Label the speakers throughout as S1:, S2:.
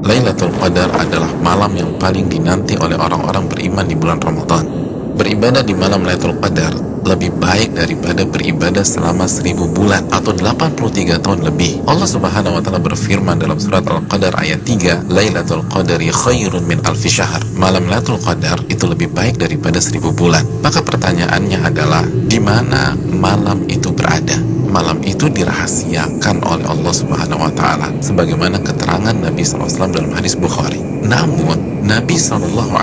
S1: Lailatul Qadar adalah malam yang paling dinanti oleh orang-orang beriman di bulan Ramadan. Beribadah di malam Lailatul Qadar lebih baik daripada beribadah selama 1000 bulan atau 83 tahun lebih. Allah Subhanahu wa taala berfirman dalam surat Al-Qadar ayat 3, Lailatul Qadari khairun min alfi syahr. Malam Lailatul Qadar itu lebih baik daripada 1000 bulan. Maka pertanyaannya adalah, di mana malam itu berada? Malam itu dirahasiakan oleh Allah Subhanahu wa taala sebagaimana keterangan Nabi SAW dalam hadis Bukhari. Namun Nabi SAW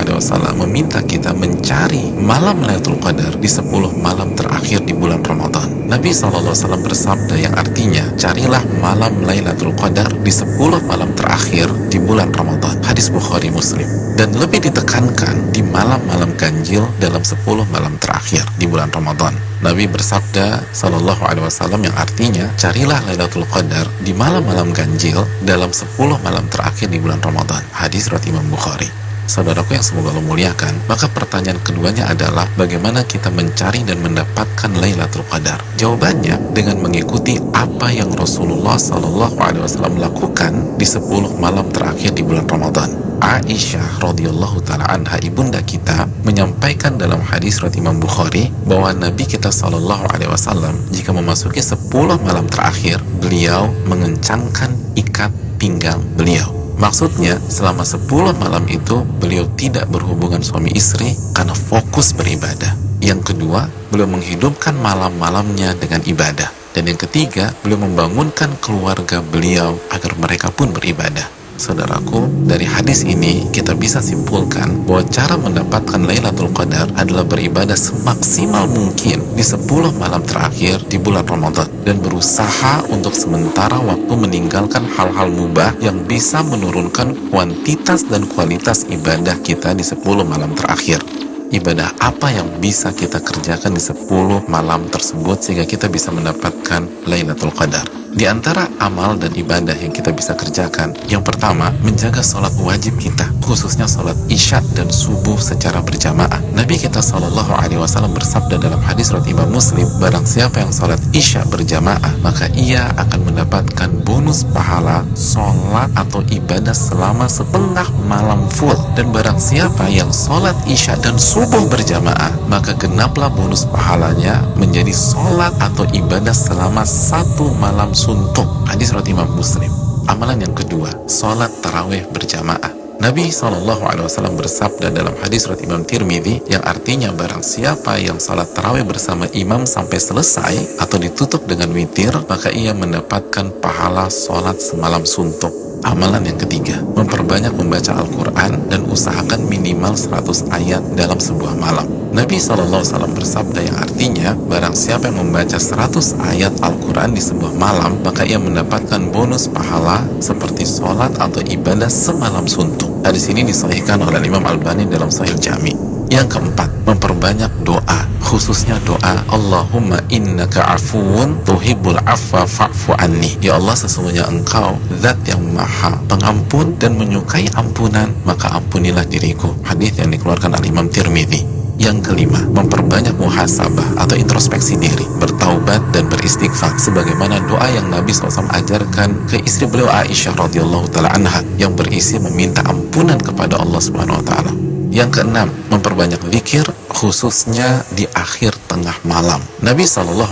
S1: meminta kita mencari malam Lailatul Qadar di 10 malam terakhir di bulan Ramadan. Nabi SAW bersabda yang artinya, carilah malam Lailatul Qadar di 10 malam terakhir di bulan Ramadan. Hadis Bukhari Muslim. Dan lebih ditekankan di malam-malam ganjil dalam 10 malam terakhir di bulan Ramadan. Nabi bersabda sallallahu alaihi wasallam yang artinya, carilah Lailatul Qadar di malam-malam ganjil dalam 10 malam terakhir di bulan Ramadan. Hadis riwayat Imam Bukhari. Saudaraku yang semoga Allah muliakan, maka pertanyaan keduanya adalah bagaimana kita mencari dan mendapatkan Lailatul Qadar? Jawabannya dengan mengikuti apa yang Rasulullah sallallahu alaihi wasallam lakukan di 10 malam terakhir di bulan Ramadan. Aisyah radhiyallahu taala anha, ibunda kita, menyampaikan dalam hadis riwayat Imam Bukhari bahwa Nabi kita sallallahu alaihi wasallam jika memasuki 10 malam terakhir, beliau mengencangkan ikat pinggang beliau. Maksudnya, selama 10 malam itu beliau tidak berhubungan suami istri karena fokus beribadah. Yang kedua, beliau menghidupkan malam-malamnya dengan ibadah. Dan yang ketiga, beliau membangunkan keluarga beliau agar mereka pun beribadah. Saudaraku, dari hadis ini kita bisa simpulkan bahwa cara mendapatkan Lailatul Qadar adalah beribadah semaksimal mungkin di 10 malam terakhir di bulan Ramadan dan berusaha untuk sementara waktu meninggalkan hal-hal mubah yang bisa menurunkan kuantitas dan kualitas ibadah kita di 10 malam terakhir. Ibadah apa yang bisa kita kerjakan di 10 malam tersebut sehingga kita bisa mendapatkan Lailatul Qadar? Di antara amal dan ibadah yang kita bisa kerjakan, yang pertama, menjaga sholat wajib kita, khususnya sholat isya dan subuh secara berjamaah. Nabi kita SAW bersabda dalam hadis riwayat Imam Muslim, barang siapa yang sholat isya berjamaah, maka ia akan mendapatkan bonus pahala sholat atau ibadah selama setengah malam full. Dan barang siapa yang sholat isya dan subuh berjamaah, maka genaplah bonus pahalanya menjadi sholat atau ibadah selama 1 malam suntuk. Hadis riwayat Imam Muslim. Amalan yang kedua, sholat tarawih berjamaah. Nabi SAW bersabda dalam hadis riwayat Imam Tirmidzi yang artinya barang siapa yang sholat tarawih bersama imam sampai selesai atau ditutup dengan witir, maka ia mendapatkan pahala sholat semalam suntuk. Amalan yang ketiga, memperbanyak membaca Al-Quran dan usahakan minimal 100 ayat dalam sebuah malam. Nabi SAW bersabda yang artinya, barang siapa yang membaca 100 ayat Al-Quran di sebuah malam, maka ia mendapatkan bonus pahala seperti sholat atau ibadah semalam suntuk. Hadis ini disahihkan oleh Imam Albani dalam Sahih Jami. Yang keempat, memperbanyak doa, khususnya doa Allahumma innaka afuwun tuhibbul afwa fa'fu anni. Ya Allah, sesungguhnya Engkau zat yang maha pengampun dan menyukai ampunan, maka ampunilah diriku. Hadis yang dikeluarkan oleh Imam Tirmidzi. Yang kelima, memperbanyak muhasabah atau introspeksi diri, bertaubat dan beristighfar sebagaimana doa yang Nabi SAW ajarkan ke istri beliau Aisyah radhiyallahu taala anha yang berisi meminta ampunan kepada Allah Subhanahu wa taala. Yang keenam, memperbanyak zikir khususnya di akhir tengah malam. Nabi SAW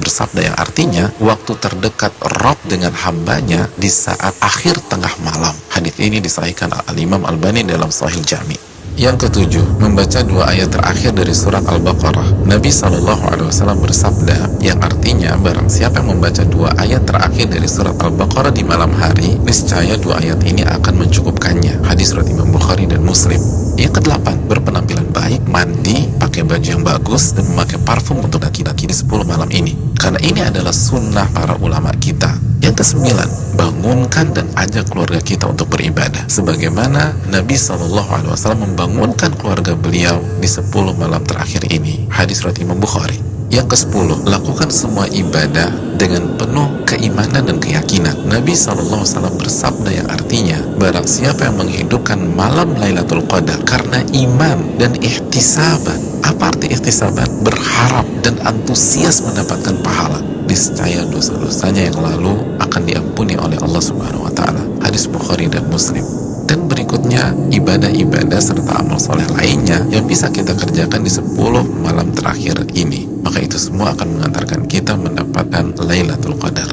S1: bersabda yang artinya waktu terdekat Rabb dengan hambanya di saat akhir tengah malam. Hadis ini disahihkan Al-Imam Albani dalam Sahih Jami. Yang ketujuh, membaca 2 ayat terakhir dari surat Al-Baqarah. Nabi SAW bersabda yang artinya barang siapa yang membaca 2 ayat terakhir dari surat Al-Baqarah di malam hari, niscaya 2 ayat ini akan mencukupkannya. Hadis riwayat Imam Bukhari dan Muslim. Yang kedelapan, berpenampilan baik, mandi, pakai baju yang bagus, dan memakai parfum untuk laki-laki di 10 malam ini. Karena ini adalah sunnah para ulama kita. Yang kesembilan, bangunkan dan ajak keluarga kita untuk beribadah sebagaimana Nabi SAW membangunkan keluarga beliau di 10 malam terakhir ini. Hadis riwayat Imam Bukhari. Yang ke-10, lakukan semua ibadah dengan penuh keimanan dan keyakinan. Nabi SAW bersabda yang artinya barang siapa yang menghidupkan malam Lailatul Qadar karena iman dan ihtisaban. Apa arti ihtisaban? Berharap dan antusias mendapatkan pahala, niscaya dosa-dosanya yang lalu akan diampuni oleh Allah Subhanahu wa taala. hadis Bukhari dan Muslim. Dan berikutnya ibadah-ibadah serta amal soleh lainnya yang bisa kita kerjakan di 10 malam terakhir ini. Maka itu semua akan mengantarkan kita mendapatkan Lailatul Qadar.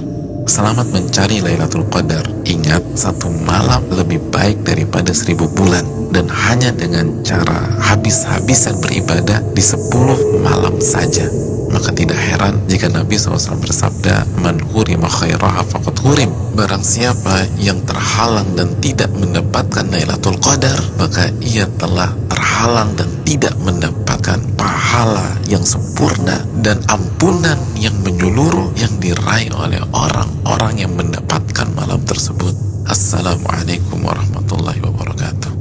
S1: Selamat mencari Lailatul Qadar. Ingat, satu malam lebih baik daripada 1000 bulan. Dan hanya dengan cara habis-habisan beribadah di 10 malam saja. Maka tidak heran jika Nabi SAW bersabda, "Man hurima khairaha faqad hurim." Barang siapa yang terhalang dan tidak mendapatkan Lailatul Qadar, maka ia telah terhalang dan tidak mendapatkan pahala yang sempurna dan ampunan yang menyeluruh yang diraih oleh orang-orang yang mendapatkan malam tersebut. Assalamualaikum warahmatullahi wabarakatuh.